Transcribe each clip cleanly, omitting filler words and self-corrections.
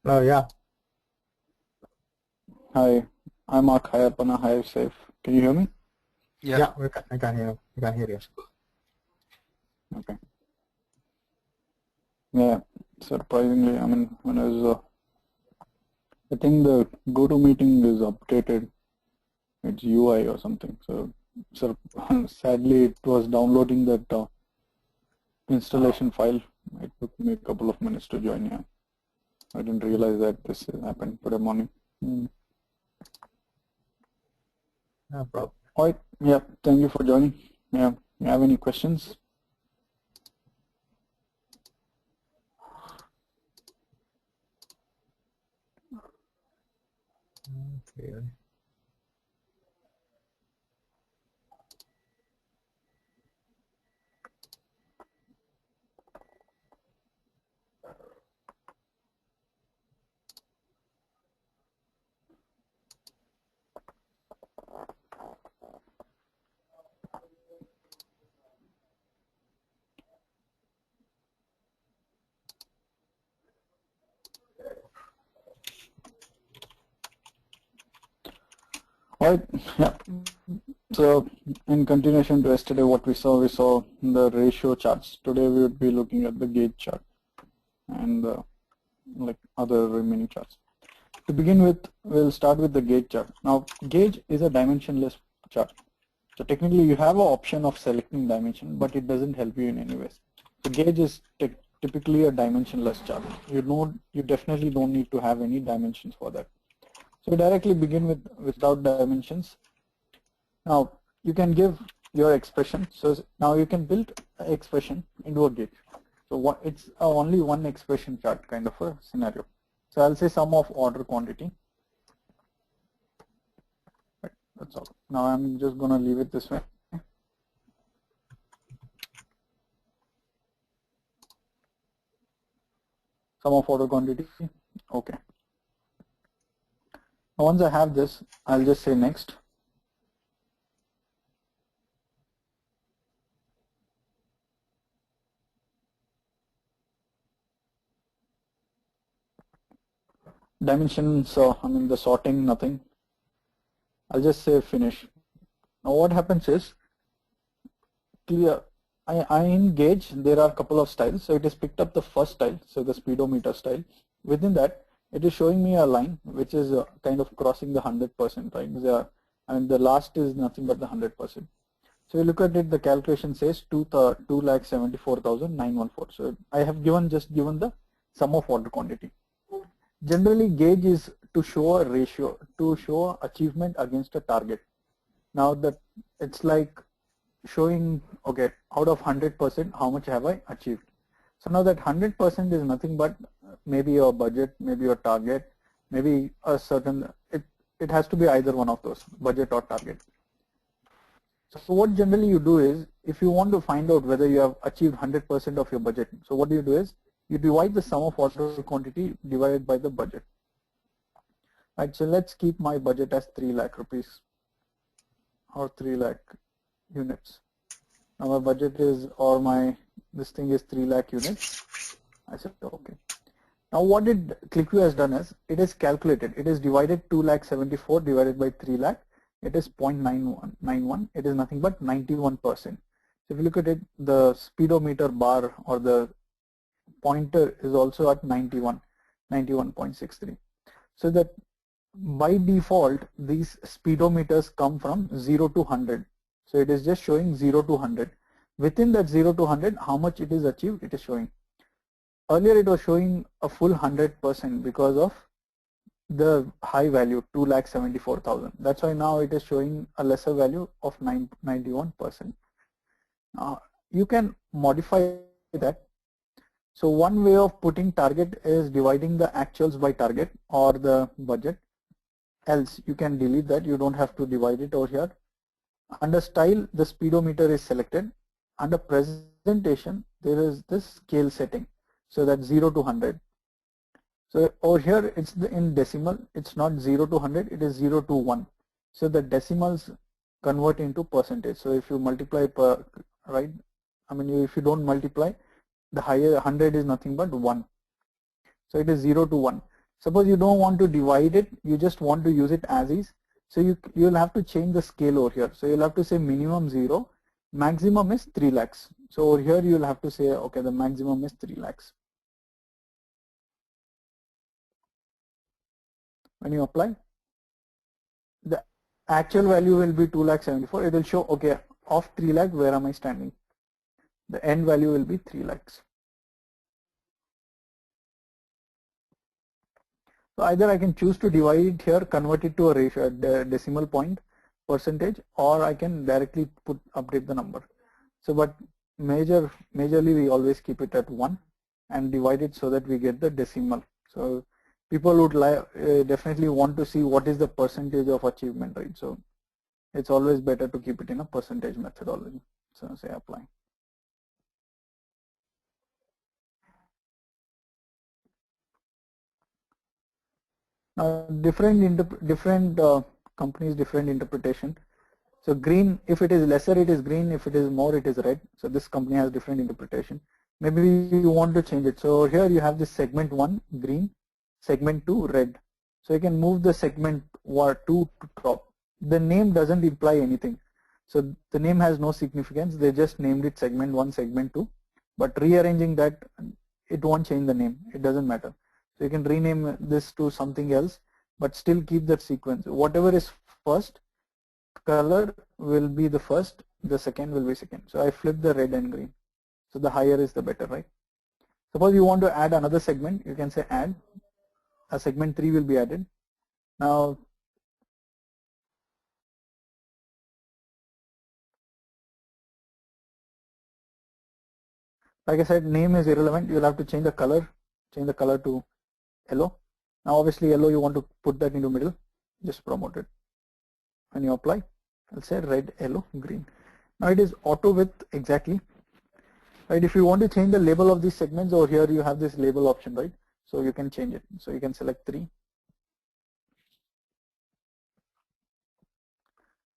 Yeah, Hi, I'm Mark Hayapana. Hi, Safe. Can you hear me? Yeah. yeah, I can hear you. Okay. Yeah, surprisingly, I mean, I think the GoToMeeting is updated. It's UI or something. So sadly, it was downloading that installation file. It took me a couple of minutes to join. Yeah, I didn't realize that this happened today morning. Hmm. No problem. All right. Yeah. Thank you for joining. Yeah. You have any questions? Okay. All right. Yeah. So in continuation to yesterday, what we saw the ratio charts. Today we would be looking at the gauge chart and like other remaining charts. To begin with, we'll start with the gauge chart. Now, gauge is a dimensionless chart. So technically, you have an option of selecting dimension, but it doesn't help you in any ways. So gauge is typically a dimensionless chart. You definitely don't need to have any dimensions for that. So we directly begin with without dimensions. Now you can give your expression. So now you can build an expression into a gauge. So it's only one expression chart kind of a scenario. So I'll say sum of order quantity. Right, that's all. Now I'm just going to leave it this way. Sum of order quantity. Okay. Now once I have this, I'll just say next. Dimensions, so I mean the sorting, nothing. I'll just say finish. Now what happens is clear. I in gauge there are a couple of styles. So it has picked up the first style, so the speedometer style. Within that, it is showing me a line which is kind of crossing the 100%, right? And the last is nothing but the 100%. So you look at it, the calculation says 2,74,914. So I have just given the sum of order quantity. Generally, gauge is to show a ratio, to show achievement against a target. Now that it's like showing, okay, out of 100%, how much have I achieved? So now that 100% is nothing but maybe your budget, maybe your target, maybe a certain, it has to be either one of those, budget or target. So what generally you do is, if you want to find out whether you have achieved 100% of your budget, so what you do is, you divide the sum of order quantity divided by the budget. Right, so let's keep my budget as 3 lakh rupees or 3 lakh units. Now my budget is, or this thing is 3 lakh units. I said, okay. Now what ClickView has done is, it is calculated, it is divided 2 lakh 74 divided by 3 lakh, it is 0.9191, it is nothing but 91%. So if you look at it, the speedometer bar or the pointer is also at 91.63. So that by default, these speedometers come from 0 to 100. So it is just showing 0 to 100. Within that 0 to 100, how much it is achieved, it is showing. Earlier it was showing a full 100% because of the high value, 2,74,000. That's why now it is showing a lesser value of 91%. You can modify that. So one way of putting target is dividing the actuals by target or the budget. Else you can delete that, you don't have to divide it over here. Under style, the speedometer is selected. Under presentation, there is this scale setting, so that's 0 to 100. So over here, it's in decimal, it's not 0 to 100, it is 0 to 1. So the decimals convert into percentage. So if you multiply per, right, I mean if you don't multiply, the higher 100 is nothing but 1. So it is 0 to 1. Suppose you don't want to divide it, you just want to use it as is. So you'll have to change the scale over here. So you'll have to say minimum 0, maximum is 3 lakhs. So over here you'll have to say, okay, the maximum is 3 lakhs. When you apply, the actual value will be 2,74,000. It will show, okay, of 3 lakh, where am I standing? The end value will be 3 lakhs. So either I can choose to divide it here, convert it to a ratio, a decimal point, percentage, or I can directly update the number. So, but majorly we always keep it at 1 and divide it so that we get the decimal. So people would definitely want to see what is the percentage of achievement, right? So it's always better to keep it in a percentage methodology. So say apply. Now different companies, different interpretation. So green, if it is lesser, it is green. If it is more, it is red. So this company has different interpretation. Maybe you want to change it. So here you have this segment 1 green, segment 2 red. So you can move the segment 2 to top. The name doesn't imply anything. So the name has no significance. They just named it segment 1, segment 2. But rearranging that, it won't change the name. It doesn't matter. So you can rename this to something else, but still keep that sequence. Whatever is first, color will be the first, the second will be second. So I flip the red and green. So the higher is the better, right? Suppose you want to add another segment, you can say add. A segment 3 will be added. Now, like I said, name is irrelevant. You'll have to change the color to yellow. Now obviously yellow, you want to put that into middle, just promote it. When you apply, I'll say red, yellow, green. Now it is auto width exactly. Right, if you want to change the label of these segments, over here you have this label option, right? So you can change it. So you can select 3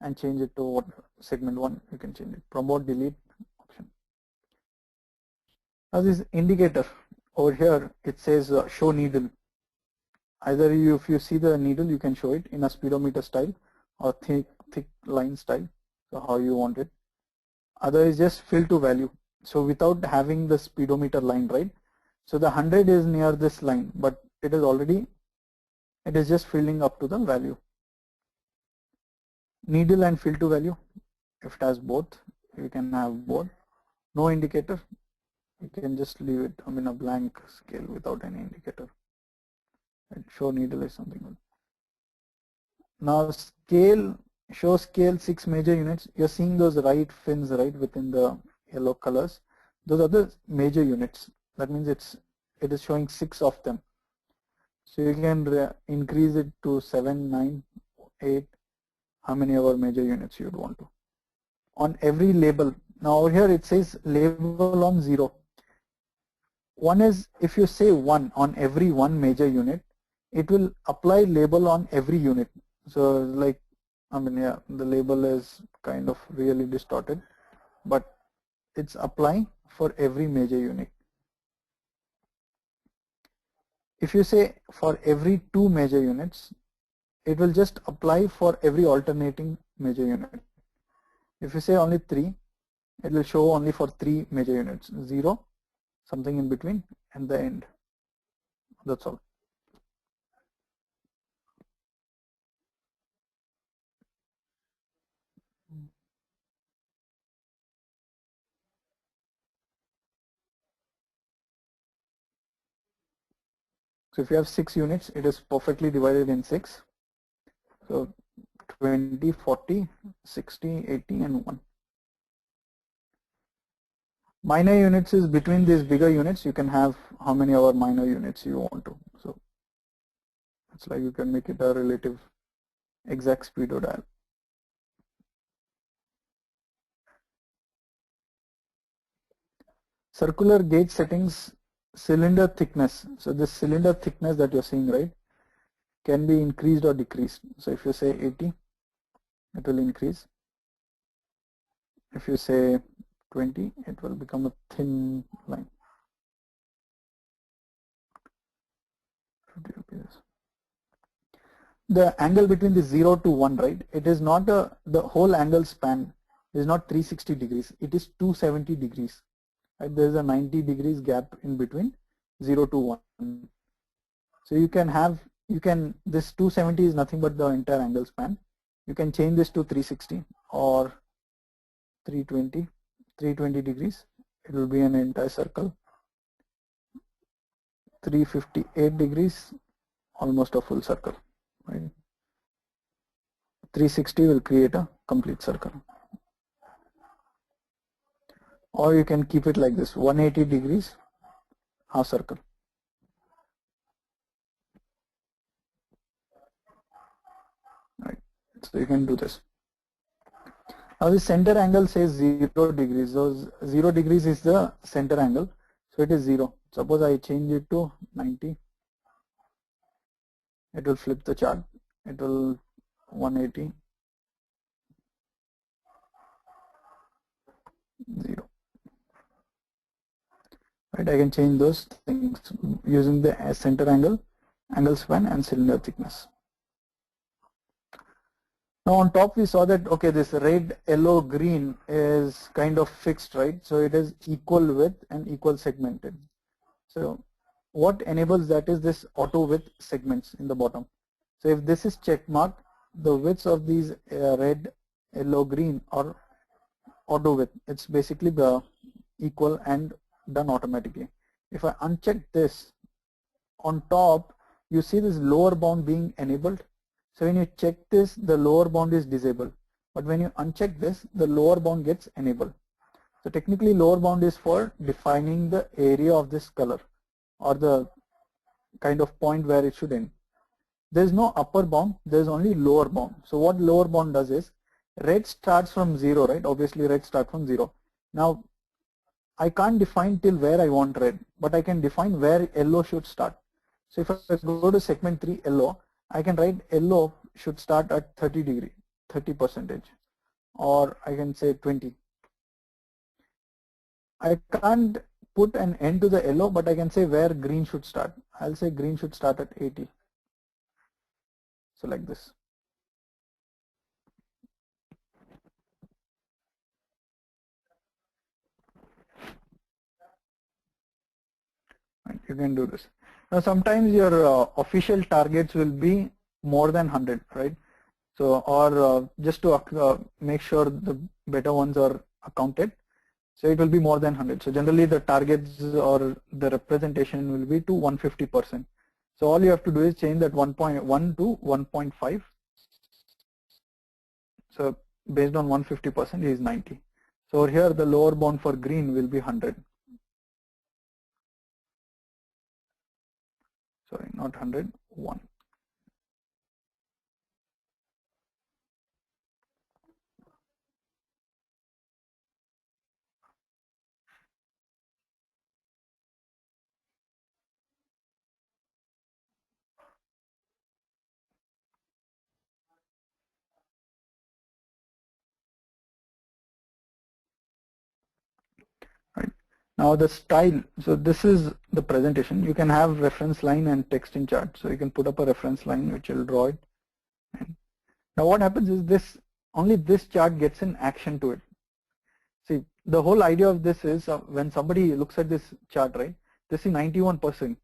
and change it to what segment 1. You can change it. Promote, delete option. Now this indicator over here, it says show needle. Either if you see the needle, you can show it in a speedometer style or thick line style. So how you want it. Other is just fill to value. So without having the speedometer line, right? So the 100 is near this line, but it is just filling up to the value. Needle and fill to value, if it has both, you can have both. No indicator, you can just leave it, I mean a blank scale without any indicator. And show needle is something else. Now scale, show scale 6 major units. You're seeing those right fins right within the yellow colors. Those are the major units. That means it is showing 6 of them. So you can increase it to 7, 9, 8, how many other major units you would want to. On every label. Now over here it says label on 0. One is if you say 1 on every one major unit, it will apply label on every unit. So like, I mean, yeah, the label is kind of really distorted, but it's applying for every major unit. If you say for every 2 major units, it will just apply for every alternating major unit. If you say only 3, it will show only for 3 major units, 0, something in between, and the end. That's all. So if you have 6 units, it is perfectly divided in 6. So 20, 40, 60, 80, and 1. Minor units is between these bigger units. You can have how many other minor units you want to. So it's like you can make it a relative exact speedo dial. Circular gauge settings, cylinder thickness. So this cylinder thickness that you're seeing, right, can be increased or decreased. So if you say 80, it will increase. If you say 20, it will become a thin line. 50 rupees. the angle between the 0 to 1, right? It is not the whole angle span is not 360 degrees. It is 270 degrees. Right? There is a 90 degrees gap in between 0 to 1. So this 270 is nothing but the entire angle span. You can change this to 360 or 320 degrees. It will be an entire circle. 358 degrees, almost a full circle, right? 360 will create a complete circle. Or you can keep it like this, 180 degrees, half circle. Right. So you can do this. Now the center angle says 0 degrees. So 0 degrees is the center angle. So it is 0. Suppose I change it to 90. It will flip the chart. It will 180. 0. Right, I can change those things using the center angle, angle span and cylinder thickness. Now on top we saw that, okay, this red, yellow, green is kind of fixed, right? So it is equal width and equal segmented. So what enables that is this auto width segments in the bottom. So if this is check mark, the widths of these red, yellow, green are auto width. It's basically the equal and done automatically. If I uncheck this, on top you see this lower bound being enabled. So when you check this, the lower bound is disabled. But when you uncheck this, the lower bound gets enabled. So technically lower bound is for defining the area of this color or the kind of point where it should end. There is no upper bound, there is only lower bound. So what lower bound does is, red starts from 0, right? Obviously red starts from 0. Now I can't define till where I want red, but I can define where yellow should start. So if I go to segment 3 yellow, I can write yellow should start at 30%, or I can say 20. I can't put an end to the yellow, but I can say where green should start. I'll say green should start at 80. So like this. Right, you can do this. Now sometimes your official targets will be more than 100, right? So, or just to make sure the better ones are accounted, so it will be more than 100. So generally the targets or the representation will be to 150%. So all you have to do is change that 1.1 to 1.5. So based on 150% is 90. So here the lower bound for green will be 100. Sorry, not 100, 1. Right. Now the style, so this is the presentation. You can have reference line and text in chart. So you can put up a reference line which will draw it. And now what happens is this, only this chart gets an action to it. See, the whole idea of this is when somebody looks at this chart, right, they see 91%,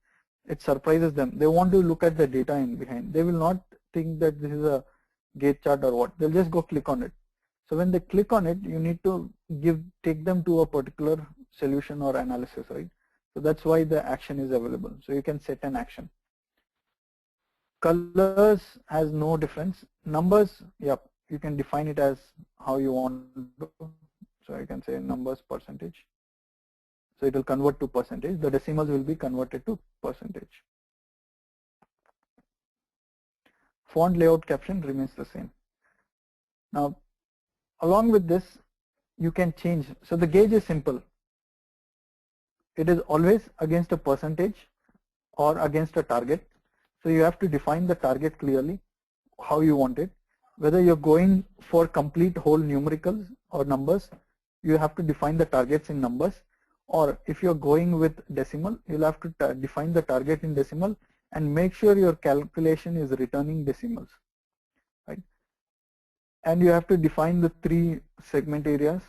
it surprises them. They want to look at the data in behind. They will not think that this is a gauge chart or what. They'll just go click on it. So when they click on it, you need to take them to a particular solution or analysis, right? So that's why the action is available. So you can set an action. Colors has no difference. Numbers, yep, you can define it as how you want to. So I can say numbers percentage. So it will convert to percentage. The decimals will be converted to percentage. Font layout caption remains the same. Now, along with this, you can change. So the gauge is simple. It is always against a percentage or against a target. So you have to define the target clearly, how you want it. Whether you're going for complete whole numericals or numbers, you have to define the targets in numbers. Or if you're going with decimal, you'll have to define the target in decimal and make sure your calculation is returning decimals, right? And you have to define the 3 segment areas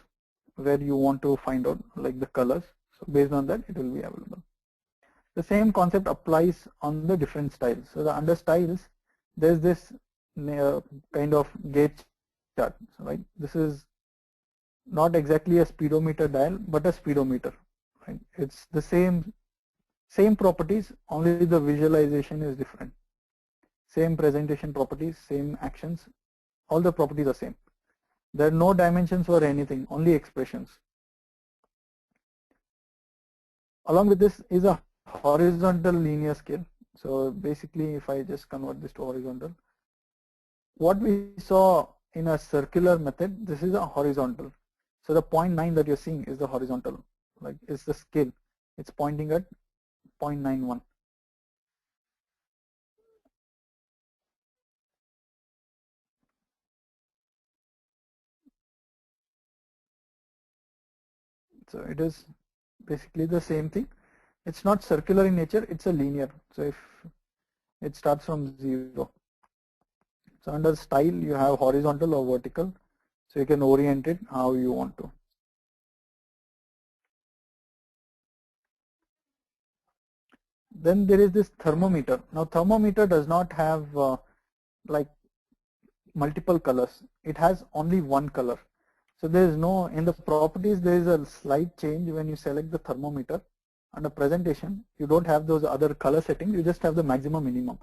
where you want to find out like the colors. So based on that, it will be available. The same concept applies on the different styles. So the under styles, there's this kind of gauge chart, right? This is not exactly a speedometer dial, but a speedometer, right? It's the same properties, only the visualization is different. Same presentation properties, same actions, all the properties are same. There are no dimensions or anything, only expressions. Along with this is a horizontal linear scale. So basically, if I just convert this to horizontal, what we saw in a circular method, this is a horizontal. So the 0.9 that you're seeing is the horizontal, like it's the scale. It's pointing at 0.91. So it is basically the same thing. It's not circular in nature, it's a linear. So if it starts from 0. So under style, you have horizontal or vertical. So you can orient it how you want to. Then there is this thermometer. Now thermometer does not have like multiple colors. It has only one color. So there is no, in the properties, there is a slight change when you select the thermometer. Under presentation, you don't have those other color settings, you just have the maximum minimum.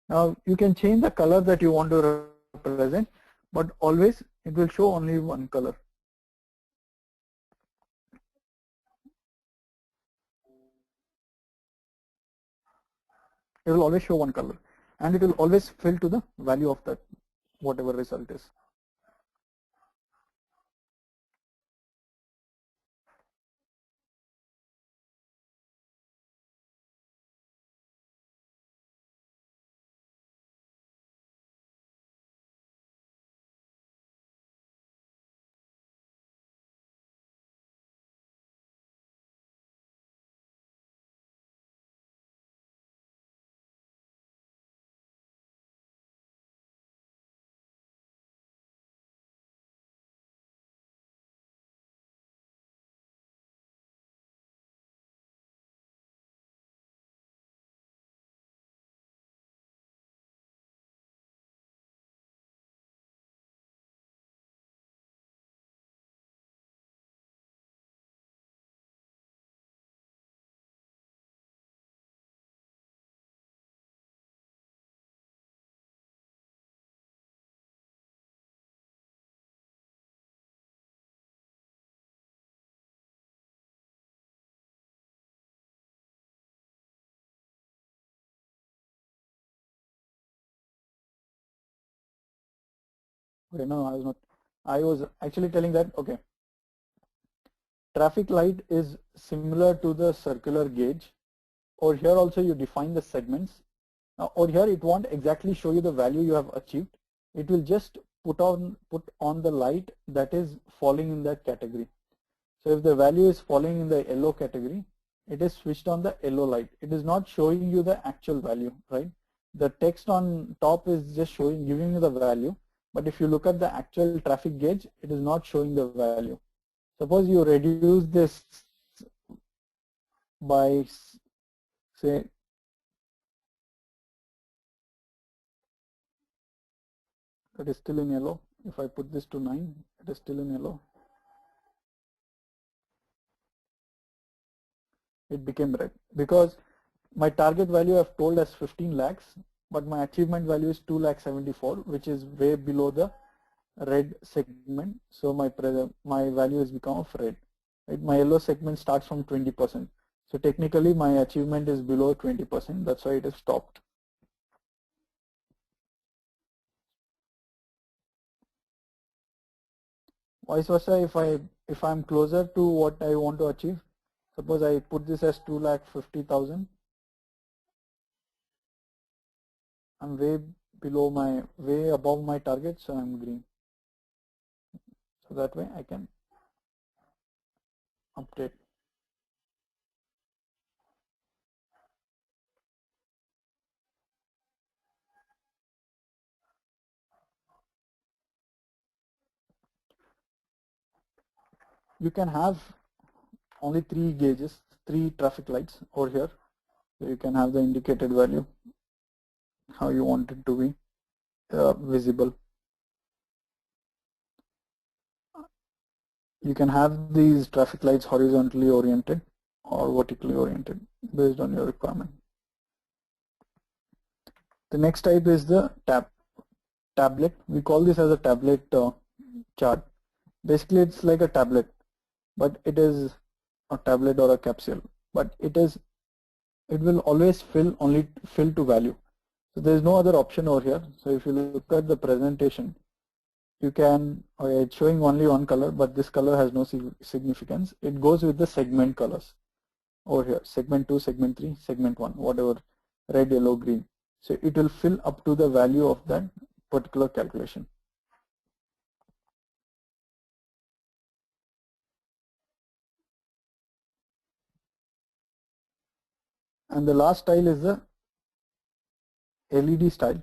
Now you can change the color that you want to represent, but always it will show only one color. It will always show one color, and it will always fill to the value of that, whatever result is. Okay, no, I was not. I was actually telling that, okay, traffic light is similar to the circular gauge. Or here also you define the segments. Now, or here it won't exactly show you the value you have achieved. It will just put on the light that is falling in that category. So if the value is falling in the yellow category, it is switched on the yellow light. It is not showing you the actual value, right? The text on top is just showing, giving you the value. But if you look at the actual traffic gauge, it is not showing the value. Suppose you reduce this by, say, it is still in yellow. If I put this to 9, it is still in yellow. It became red because my target value I've told as 15 lakhs, but my achievement value is 2,74,000, which is way below the red segment. So my value has become of red. Right? My yellow segment starts from 20%. So technically my achievement is below 20%. That's why it is stopped. Vice versa, if I'm closer to what I want to achieve, suppose I put this as 2,50,000. I'm way above my target, so I'm green. So that way I can update. you can have only 3 gauges, 3 traffic lights over here. So you can have the indicated value, how you want it to be visible. You can have these traffic lights horizontally oriented or vertically oriented based on your requirement. The next type is the tablet. We call this as a tablet chart. Basically, it's like a tablet, but it is a tablet or a capsule, but it will always fill to value. So there is no other option over here. So if you look at the presentation, you can, it's showing only one color, but this color has no significance. It goes with the segment colors over here, segment 2, segment 3, segment 1, whatever, red, yellow, green. So it will fill up to the value of that particular calculation. And the last style is the LED style.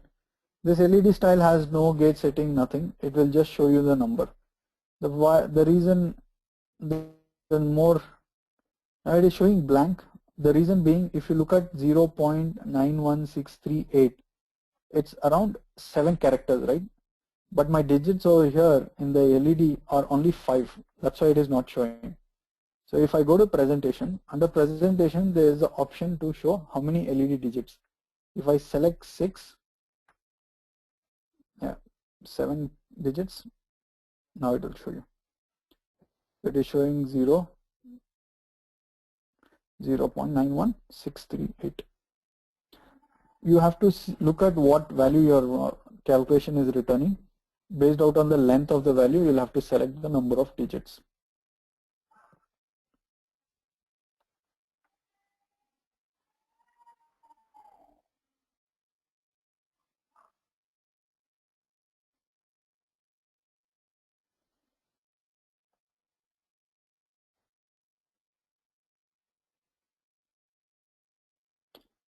This LED style has no gauge setting, nothing. It will just show you the number. The reason more it is showing blank. The reason being, if you look at 0.91638, it's around 7 characters, right? But my digits over here in the LED are only 5. That's why it is not showing. So if I go to presentation, under presentation there is the option to show how many LED digits. If I select 6, 7 digits, now it will show you. It is showing 0.91638. You have to look at what value your calculation is returning. Based out on the length of the value, you'll have to select the number of digits.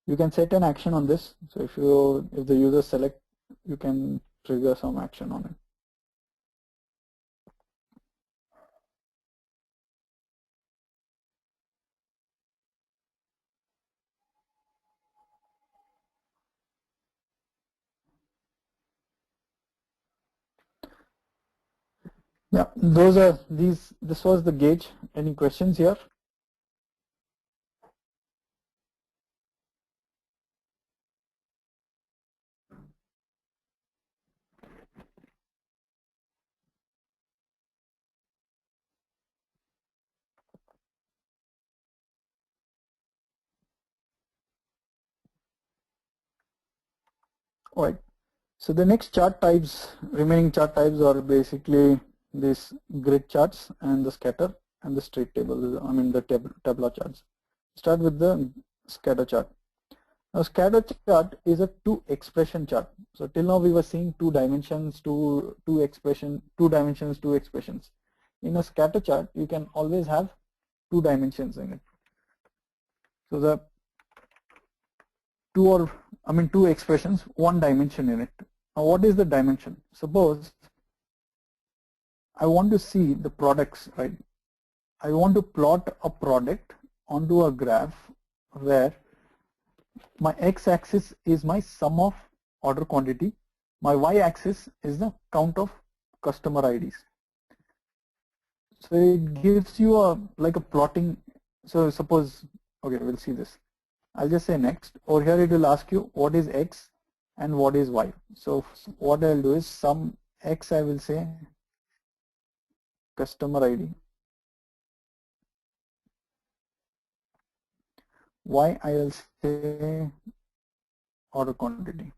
You can set an action on this. So if the user select, you can trigger some action on it. Yeah, this was the gauge. Any questions here? All right. So the next remaining chart types are basically these grid charts and the scatter and the straight table, the tabular charts. Start with the scatter chart. Now scatter chart is a 2 expression chart. So till now we were seeing 2 dimensions, 2 dimensions, 2 expressions. In a scatter chart, you can always have 2 dimensions in it. So the 2 expressions, 1 dimension in it. Now what is the dimension? Suppose I want to see the products, right? I want to plot a product onto a graph where my x-axis is my sum of order quantity, my y-axis is the count of customer IDs. So it gives you like a plotting. So suppose, okay, we'll see this. I'll just say next. Over here it will ask you what is x and what is y. So what I'll do is sum x, I will say customer ID. Y, I will say order quantity.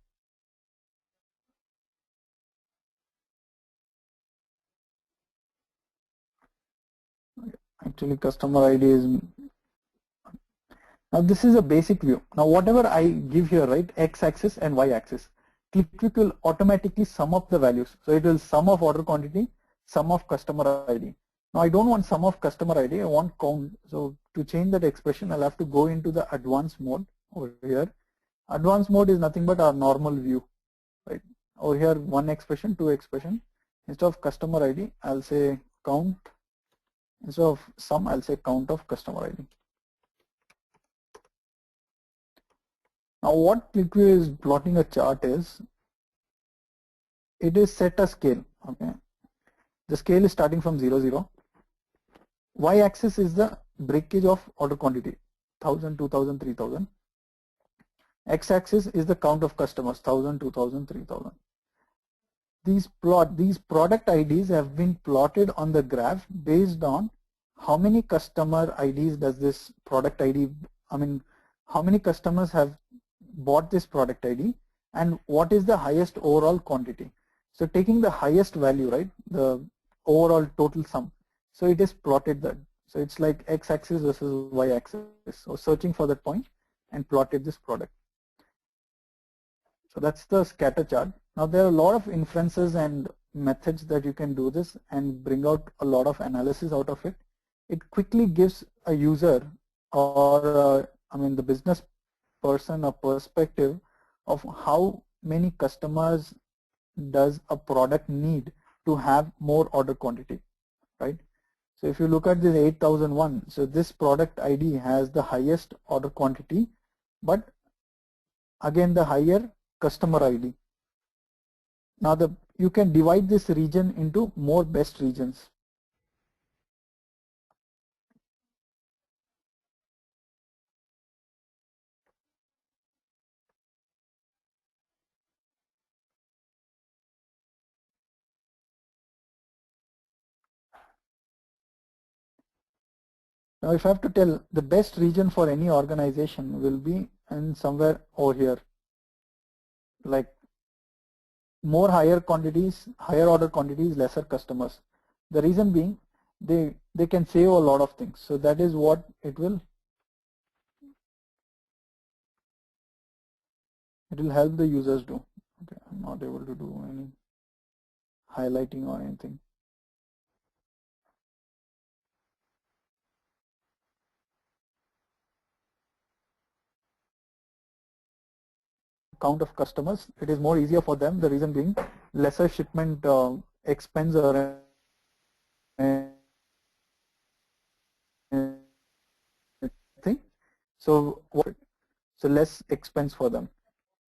Actually customer ID is, now this is a basic view. Now whatever I give here, right, x-axis and y-axis, ClickView will automatically sum up the values. So it will sum of order quantity, sum of customer ID. Now I don't want sum of customer ID, I want count. So to change that expression, I'll have to go into the advanced mode over here. Advanced mode is nothing but our normal view, right? Over here, 1 expression, 2 expression. Instead of customer ID, I'll say count Instead of sum, I'll say count of customer ID. Now what ClickView is plotting a chart is, it is set a scale. Okay, the scale is starting from 0, 0. Y-axis is the breakage of order quantity, 1000, 2000, 3000. X-axis is the count of customers, 1000, 2000, 3000. These product IDs have been plotted on the graph based on how many customer IDs does this product ID, how many customers have bought this product ID and what is the highest overall quantity. So taking the highest value, right, the overall total sum. So it is plotted that. So it's like X-axis versus Y-axis. So searching for that point and plotted this product. So that's the scatter chart. Now there are a lot of inferences and methods that you can do this and bring out a lot of analysis out of it. It quickly gives a user or the business person a perspective of how many customers does a product need to have more order quantity, right? So if you look at this 8001, so this product ID has the highest order quantity, but again the higher customer ID. Now you can divide this region into more best regions. Now if I have to tell, the best region for any organization will be in somewhere over here, like more higher quantities, higher order quantities, lesser customers. The reason being they can save a lot of things. So that is what it will help the users do. Okay, I'm not able to do any highlighting or anything. Count of customers, it is more easier for them. The reason being lesser shipment expense or thing. So less expense for them.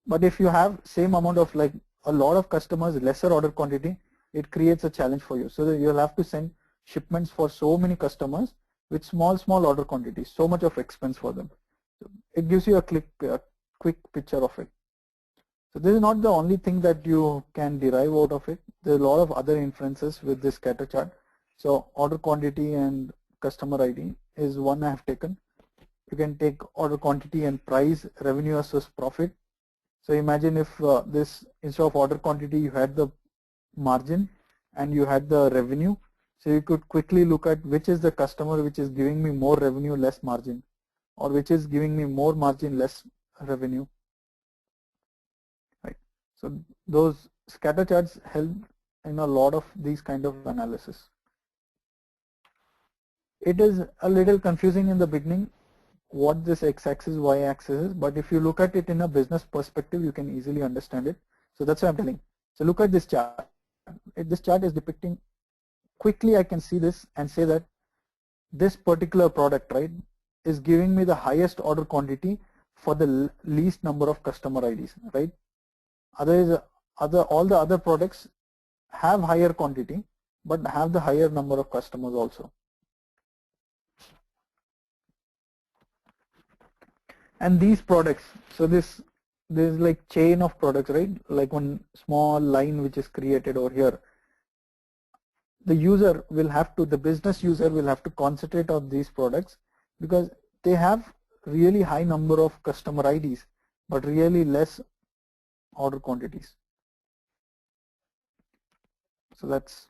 But if you have same amount of like a lot of customers, lesser order quantity, it creates a challenge for you. So that you'll have to send shipments for so many customers with small order quantities, so much of expense for them. So it gives you a quick picture of it. So this is not the only thing that you can derive out of it. There are a lot of other inferences with this scatter chart. So order quantity and customer ID is one I have taken. You can take order quantity and price, revenue versus profit. So imagine if this, instead of order quantity, you had the margin and you had the revenue. So you could quickly look at which is the customer which is giving me more revenue, less margin, or which is giving me more margin, less revenue. Right. So those scatter charts help in a lot of these kind of analysis. It is a little confusing in the beginning what this x-axis, y-axis is, but if you look at it in a business perspective, you can easily understand it. So that's what I'm telling. So look at this chart. This chart is depicting, quickly I can see this and say that this particular product, right, is giving me the highest order quantity for the least number of customer IDs, right? All the other products have higher quantity, but have the higher number of customers also. And these products, so there's like chain of products, right? Like one small line which is created over here. The user will have to, the business user will have to concentrate on these products because they have really high number of customer IDs, but really less order quantities. So that's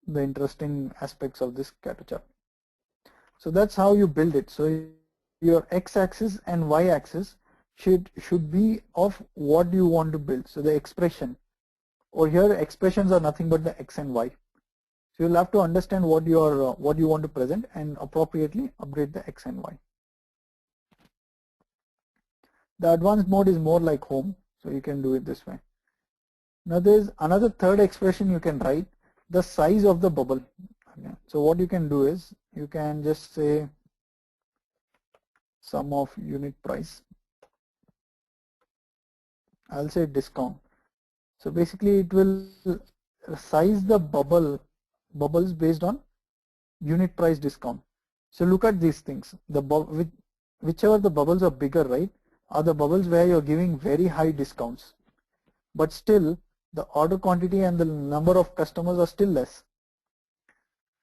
the interesting aspects of this scatter chart. So that's how you build it. So your x-axis and y-axis should be of what you want to build. So the expression, or here expressions are nothing but the x and y. So you'll have to understand what you want to present and appropriately update the x and y. The advanced mode is more like home, so you can do it this way. Now there's another third expression you can write, the size of the bubble. Okay. So what you can do is you can just say sum of unit price. I'll say discount. So basically it will size the bubbles based on unit price discount. So look at these things. Whichever the bubbles are bigger, right, are the bubbles where you're giving very high discounts. But still the order quantity and the number of customers are still less.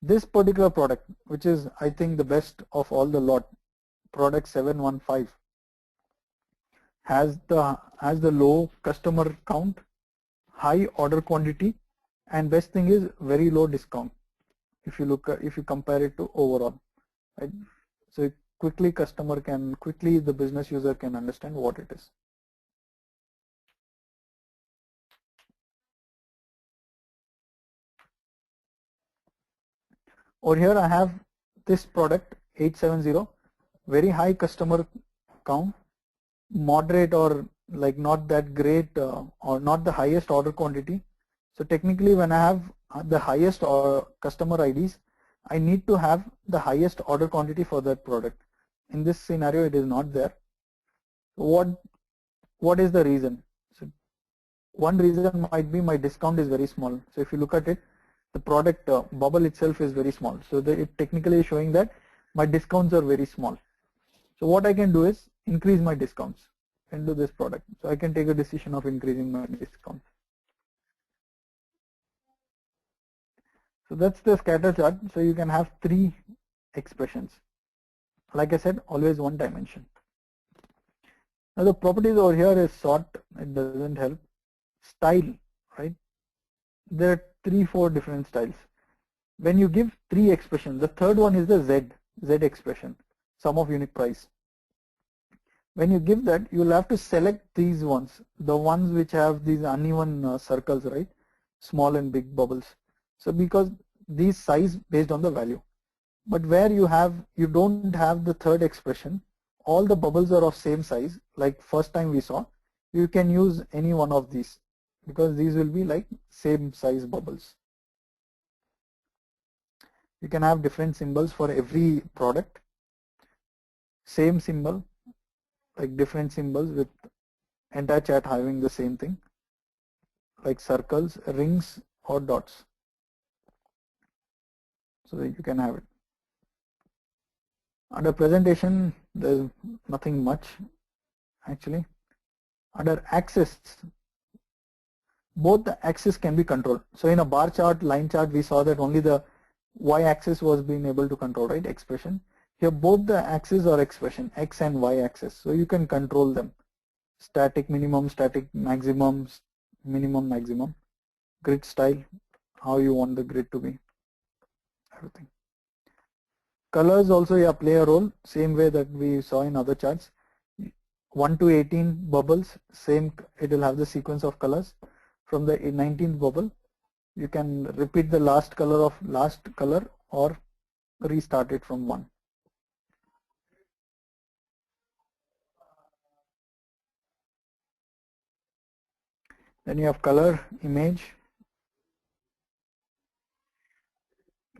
This particular product, which is I think the best of all the lot, product 715, has the low customer count, high order quantity, and best thing is very low discount. If you compare it to overall, right? So quickly the business user can understand what it is. Over here I have this product 870, very high customer count, moderate or like not that great or not the highest order quantity. So technically when I have the highest customer IDs, I need to have the highest order quantity for that product. In this scenario it is not there. What is the reason? So one reason might be my discount is very small. So if you look at it, the product bubble itself is very small. So it technically is showing that my discounts are very small. So what I can do is increase my discounts into this product. So I can take a decision of increasing my discounts. So that's the scatter chart. So you can have 3 expressions. Like I said, always one dimension. Now the properties over here is sort, it doesn't help. Style, right? There are 3-4 different styles. When you give 3 expressions, the third one is the Z expression, sum of unit price. When you give that, you'll have to select these ones, the ones which have these uneven circles, right? Small and big bubbles. So because these size based on the value. But where you don't have the third expression, all the bubbles are of same size, like first time we saw, you can use any one of these because these will be like same size bubbles. You can have different symbols for every product, same symbol, like different symbols with entire chart having the same thing, like circles, rings or dots. So that you can have it. Under presentation, there's nothing much actually. Under axis, both the axis can be controlled. So in a bar chart, line chart, we saw that only the y-axis was being able to control, right? Expression. Here both the axes are expression, x and y-axis. So you can control them. Static minimum, static maximum, minimum, maximum. Grid style, how you want the grid to be. Everything. Colors also play a role, same way that we saw in other charts. 1 to 18 bubbles, same, it will have the sequence of colors. From the 19th bubble, you can repeat the last color or restart it from 1. Then you have color, image.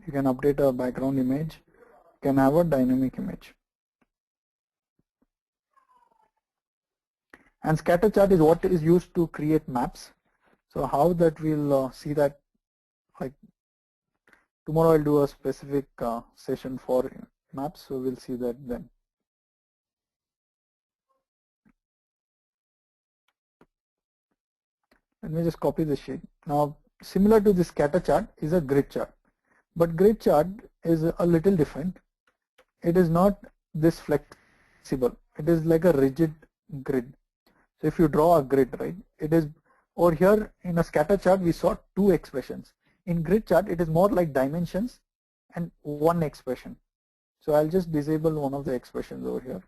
You can update a background image. You can have a dynamic image. And scatter chart is what is used to create maps. So how that we'll see that, like tomorrow I'll do a specific session for maps, so we'll see that then. Let me just copy this sheet. Now similar to the scatter chart is a grid chart, but grid chart is a little different. It is not this flexible. It is like a rigid grid. So if you draw a grid, right, it is over here. In a scatter chart we saw 2 expressions. In grid chart it is more like dimensions and 1 expression. So I'll just disable one of the expressions over here.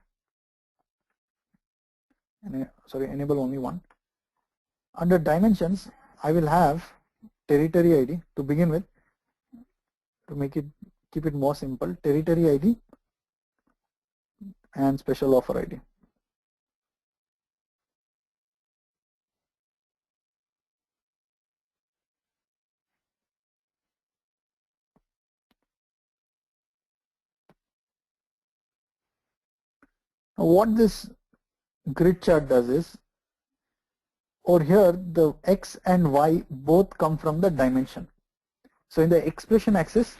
And, sorry, enable only one. Under dimensions, I will have territory ID to begin with, to keep it more simple. Territory ID and special offer ID. What this grid chart does is, over here the X and Y both come from the dimension. So in the expression axis,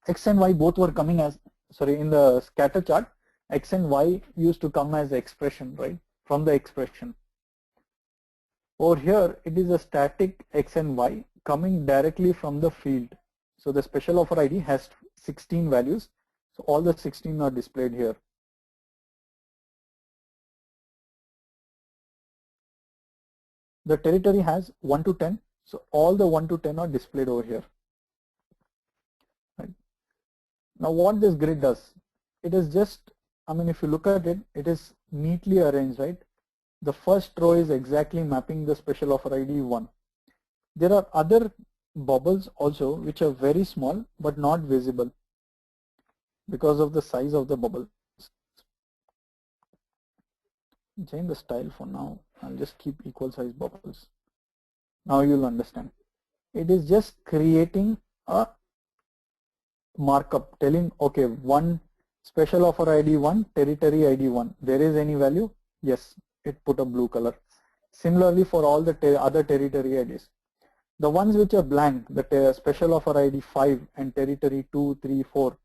X and Y both were coming as, sorry, in the scatter chart, X and Y used to come as the expression, right, from the expression. Over here, it is a static X and Y coming directly from the field. So the special offer ID has 16 values. So all the 16 are displayed here. The territory has 1 to 10. So all the 1 to 10 are displayed over here. Right. Now what this grid does, it is just, I mean, if you look at it, it is neatly arranged, right? The first row is exactly mapping the special offer ID 1. There are other bubbles also which are very small but not visible because of the size of the bubble. Change the style for now. I'll just keep equal size bubbles. Now you'll understand. It is just creating a markup telling, okay, one special offer ID 1, territory ID 1. There is any value? Yes, it put a blue color. Similarly for all the other territory IDs. The ones which are blank, the special offer ID 5 and territory 2, 3, 4,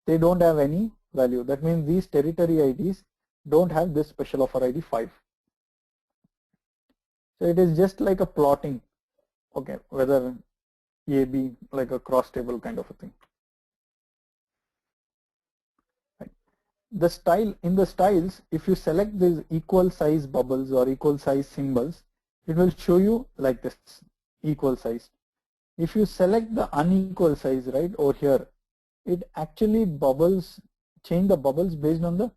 they don't have any value. That means these territory IDs don't have this special offer ID 5. So it is just like a plotting, okay, whether A, B, like a cross table kind of a thing. Right. The style, in the styles, if you select these equal size bubbles or equal size symbols, it will show you like this, equal size. If you select the unequal size, right, over here, it actually bubbles, change the bubbles based on the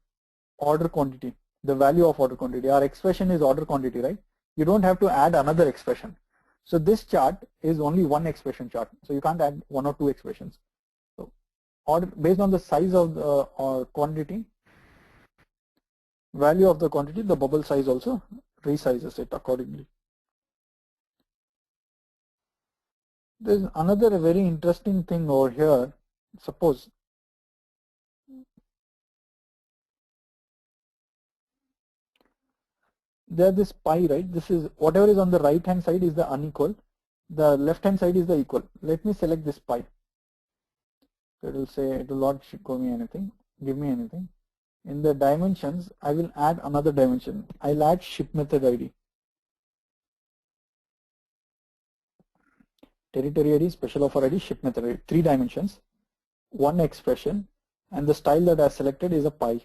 order quantity, the value of order quantity. Our expression is order quantity, right? You don't have to add another expression. So this chart is only one expression chart. So you can't add one or two expressions. So order based on the size of the quantity, value of the quantity, the bubble size also resizes it accordingly. There's another very interesting thing over here. Suppose there's this pi, right? This is whatever is on the right hand side is the unequal. The left hand side is the equal. Let me select this pi. So it will say, it will not show me anything, give me anything. In the dimensions, I will add another dimension. I'll add ship method ID. Territory ID, special offer ID, ship method ID. 3 dimensions, one expression, and the style that I selected is a pi.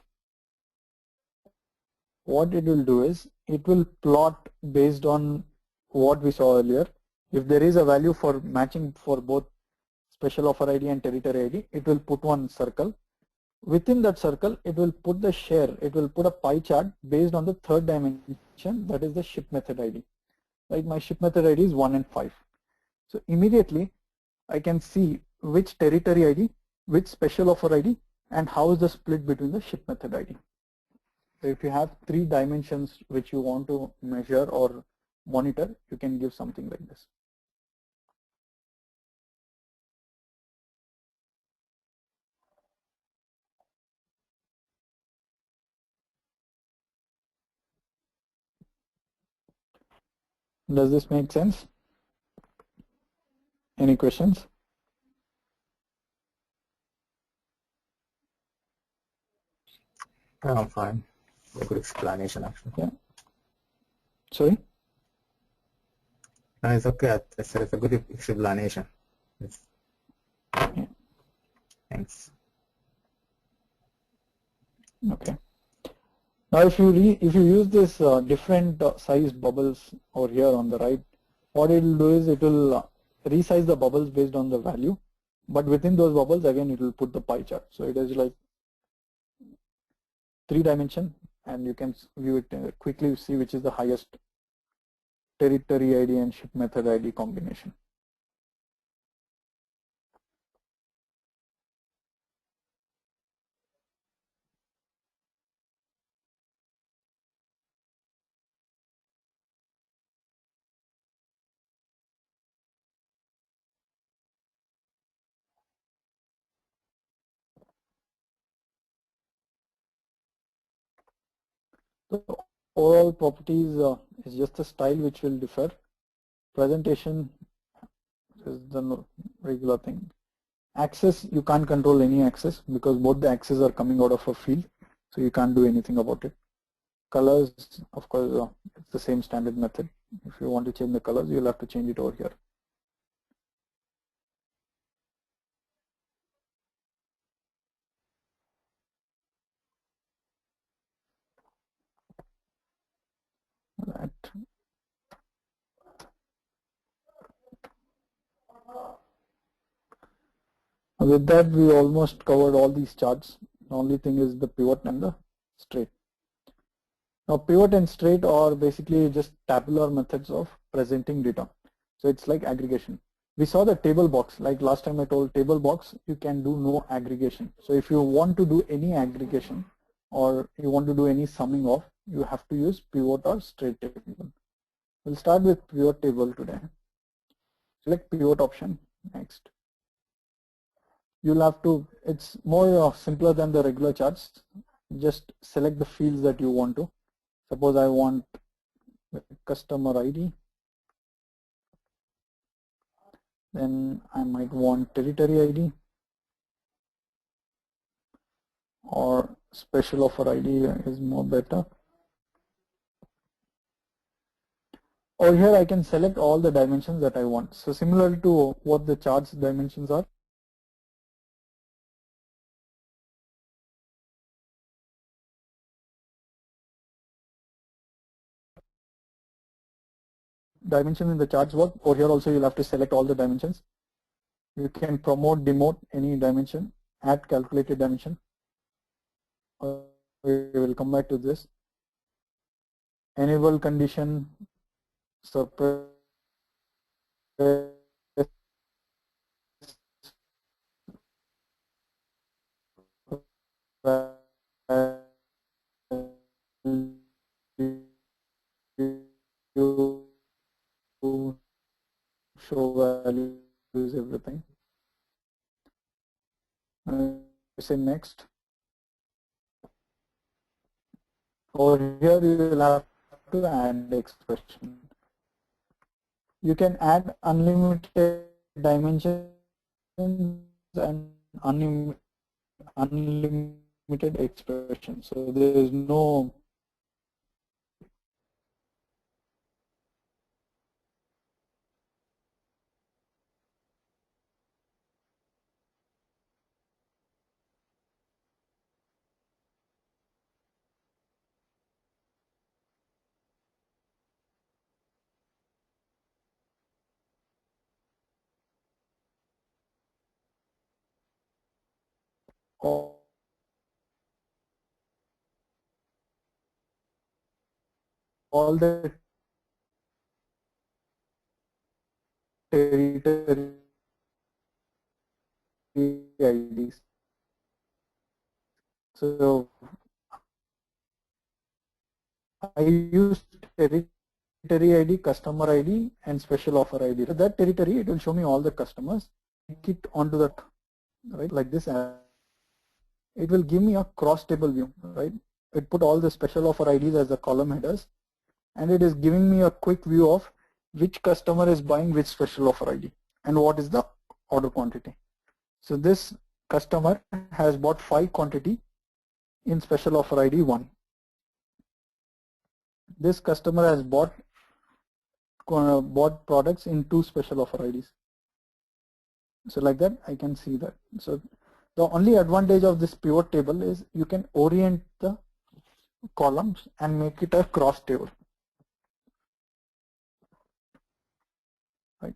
What it will do is, it will plot based on what we saw earlier. If there is a value for matching for both special offer ID and territory ID, it will put one circle. Within that circle, it will put the share, it will put a pie chart based on the third dimension, that is the ship method ID. Right, my ship method ID is 1 and 5. So immediately I can see which territory ID, which special offer ID, and how is the split between the ship method ID. So if you have 3 dimensions which you want to measure or monitor, you can give something like this. Does this make sense? Any questions? I'm fine. A good explanation actually. Yeah. Sorry? No, it's okay. It's a good explanation. Yes. Yeah. Thanks. Okay. Now if you use this different size bubbles over here on the right, what it will do is it will resize the bubbles based on the value, but within those bubbles again it will put the pie chart. So it is like 3 dimension, and you can view it quickly, see which is the highest territory ID and ship method ID combination. The overall properties is just a style which will differ. Presentation is the regular thing. Access, you can't control any access because both the access are coming out of a field, so you can't do anything about it. Colors, of course, it's the same standard method. If you want to change the colors, you'll have to change it over here. Right. With that, we almost covered all these charts. The only thing is the pivot and the straight. Now, pivot and straight are basically just tabular methods of presenting data. So it's like aggregation. We saw the table box, like last time I told table box, you can do no aggregation. So if you want to do any aggregation or you want to do any summing off, you have to use pivot or straight table. We'll start with pivot table today. Select pivot option, next. You'll have to, it's more simpler than the regular charts. Just select the fields that you want to. Suppose I want customer ID. Then I might want territory ID or special offer ID is more better. Over here I can select all the dimensions that I want. So similar to what the chart's dimensions are. Dimensions in the charts work. Over here also you'll have to select all the dimensions. You can promote, demote any dimension, add calculated dimension. We will come back to this. Enable condition, suppress, show values, everything. Say next. Over here you will have to add the expression. You can add unlimited dimensions and unlimited expressions. So there is no all the territory IDs. So I use territory ID, customer ID, and special offer ID. So that territory, it will show me all the customers. Click it onto that, right, like this. It will give me a cross table view, right? It put all the special offer IDs as the column headers, and it is giving me a quick view of which customer is buying which special offer ID and what is the order quantity. So this customer has bought 5 quantity in special offer ID 1. This customer has bought products in 2 special offer IDs. So like that I can see that. So the only advantage of this pivot table is you can orient the columns and make it a cross table. Right.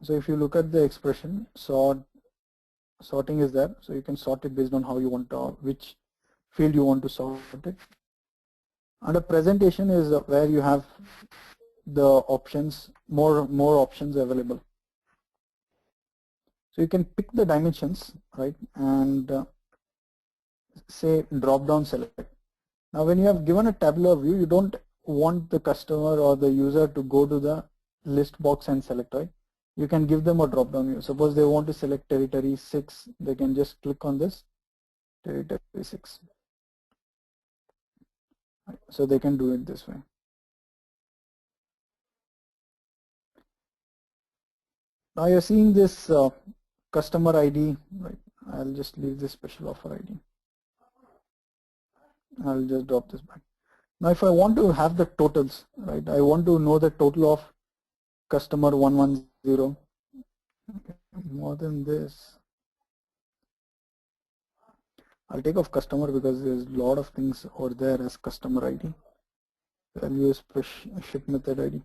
So if you look at the expression, sorting is there. So you can sort it based on how you want to, which field you want to sort it. And a presentation is where you have the options, more options available. So you can pick the dimensions, right, and say drop down select. Now when you have given a tabular view, you don't want the customer or the user to go to the list box and select, right? You can give them a drop down view. Suppose they want to select territory 6, they can just click on this territory 6. so they can do it this way. Now you're seeing this customer ID, right? I'll just leave this special offer ID. I'll just drop this back. Now if I want to have the totals, right? I want to know the total of customer 110. More than this, I'll take off customer because there's a lot of things over there as customer ID. I'll use push ship method ID.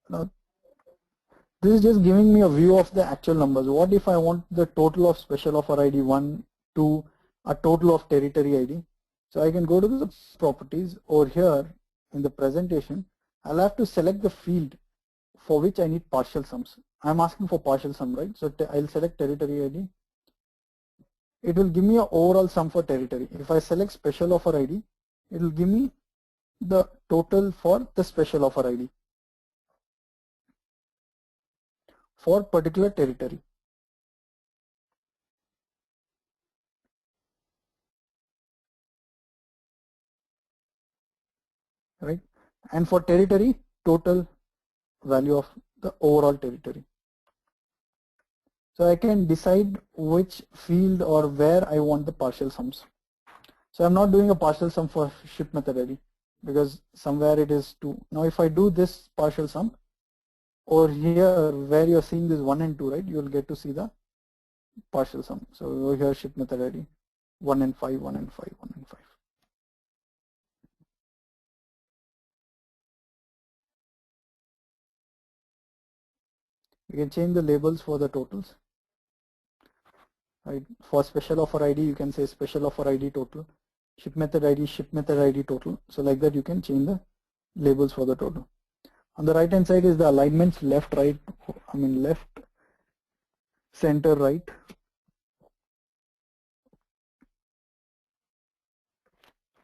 Now, this is just giving me a view of the actual numbers. What if I want the total of special offer ID 1, 2, a total of territory ID? So I can go to the properties over here in the presentation. I'll have to select the field for which I need partial sums. I'm asking for partial sum, right? So I'll select territory ID. It will give me an overall sum for territory. If I select special offer ID, it will give me the total for the special offer ID for particular territory. Right? And for territory, total value of the overall territory. So I can decide which field or where I want the partial sums. So I'm not doing a partial sum for ship method ID because somewhere it is 2. Now if I do this partial sum, over here where you're seeing this 1 and 2, right, you'll get to see the partial sum. So over here ship method ID 1 and 5, 1 and 5, 1 and 5. You can change the labels for the totals. Right. For special offer ID, you can say special offer ID total, ship method ID total. So like that you can change the labels for the total. On the right hand side is the alignments, left, right, left, center, right.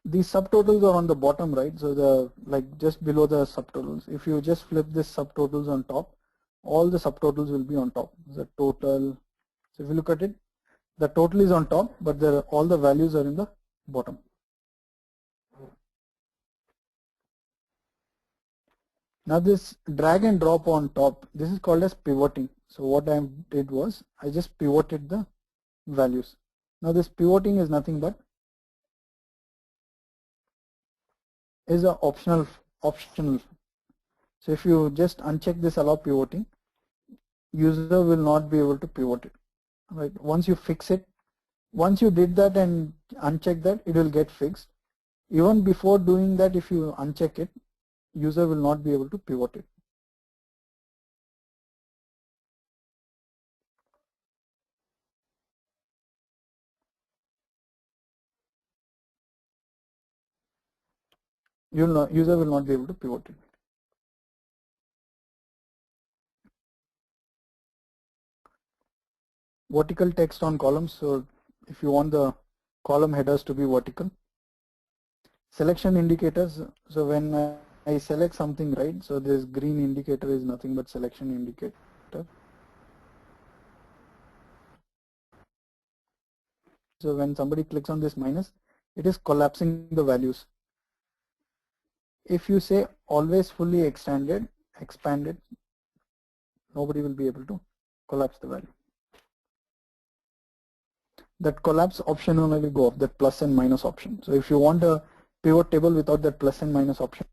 These subtotals are on the bottom right, so the just below the subtotals. If you just flip this subtotals on top, all the subtotals will be on top. The total. So if you look at it, the total is on top, but all the values are in the bottom. Now this drag and drop on top, this is called as pivoting. So what I did was I just pivoted the values. Now this pivoting is nothing but is a optional. So if you just uncheck this allow pivoting, user will not be able to pivot it. Right? Once you fix it, once you did that and uncheck that, it will get fixed. Even before doing that, if you uncheck it, user will not be able to pivot it. User will not be able to pivot it. Vertical text on columns. So if you want the column headers to be vertical. Selection indicators. So when I select something, right, so this green indicator is nothing but selection indicator. So when somebody clicks on this minus, it is collapsing the values. If you say always fully expanded, nobody will be able to collapse the value. That collapse option will only go off, that plus and minus option. So if you want a pivot table without that plus and minus option,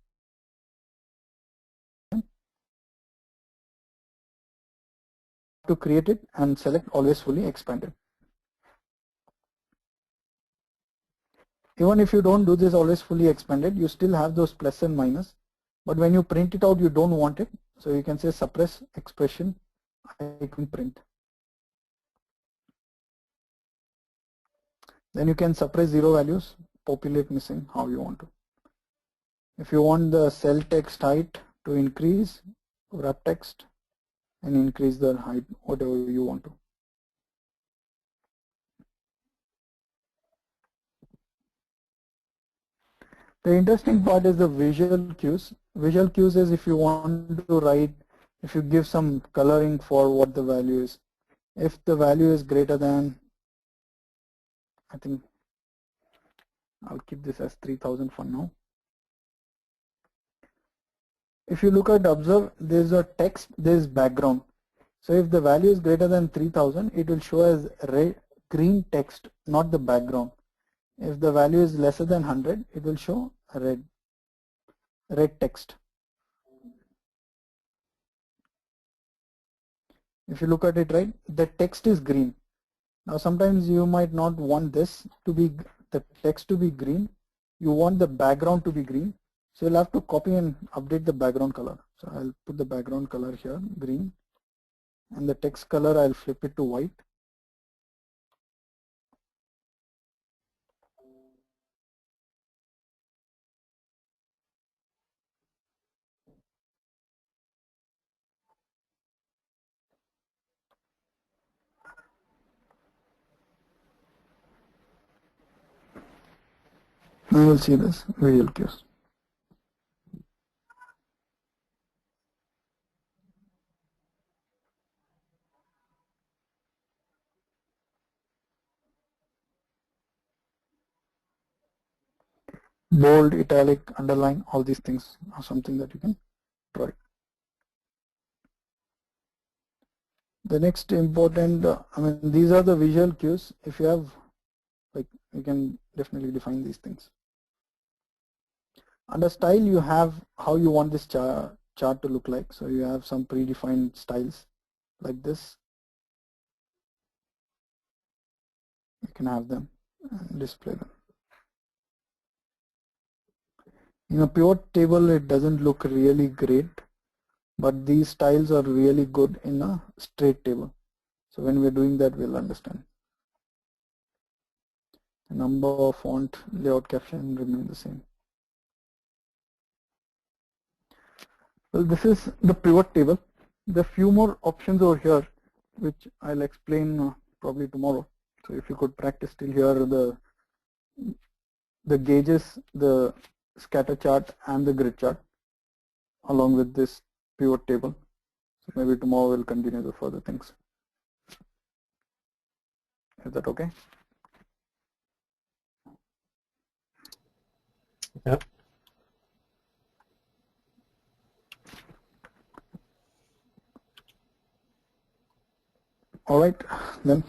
to create it and select always fully expanded. Even if you don't do this always fully expanded, you still have those plus and minus, but when you print it out, you don't want it. So you can say suppress expression icon print. Then you can suppress zero values, populate missing, how you want to. If you want the cell text height to increase, wrap text and increase the height, whatever you want to. The interesting part is the visual cues. Visual cues is if you want to write, if you give some coloring for what the value is. If the value is greater than, I think I'll keep this as 3000 for now. If you look at observe, there's a text, there's background. So if the value is greater than 3000, it will show as green text, not the background. If the value is lesser than 100, it will show red text. If you look at it, right, the text is green. Now sometimes you might not want this to be, the text to be green. You want the background to be green. So you'll have to copy and update the background color. So I'll put the background color here, green, and the text color I'll flip it to white. Now you'll see this visual cues. Bold, italic, underline, all these things are something that you can try. The next important, these are the visual cues. If you have, like, you can definitely define these things. Under style, you have how you want this chart to look like. So you have some predefined styles like this. You can have them and display them. In a pivot table, it doesn't look really great, but these styles are really good in a straight table. So when we're doing that, we'll understand. The number of font, layout, caption remain the same. Well, this is the pivot table. There are few more options over here, which I'll explain probably tomorrow. So if you could practice till here, the gauges, the scatter chart, and the grid chart, along with this pivot table. So maybe tomorrow we'll continue the further things. Is that okay? Yep. All right, then.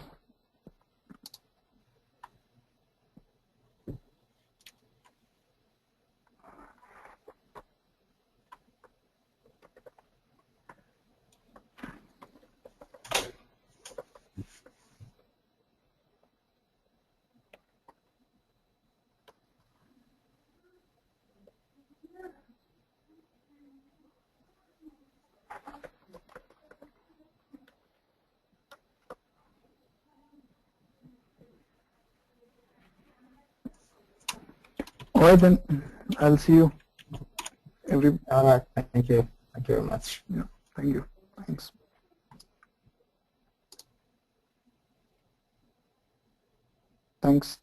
All right, then. I'll see you. All right. Thank you. Thank you very much. Yeah. Thank you. Thanks. Thanks.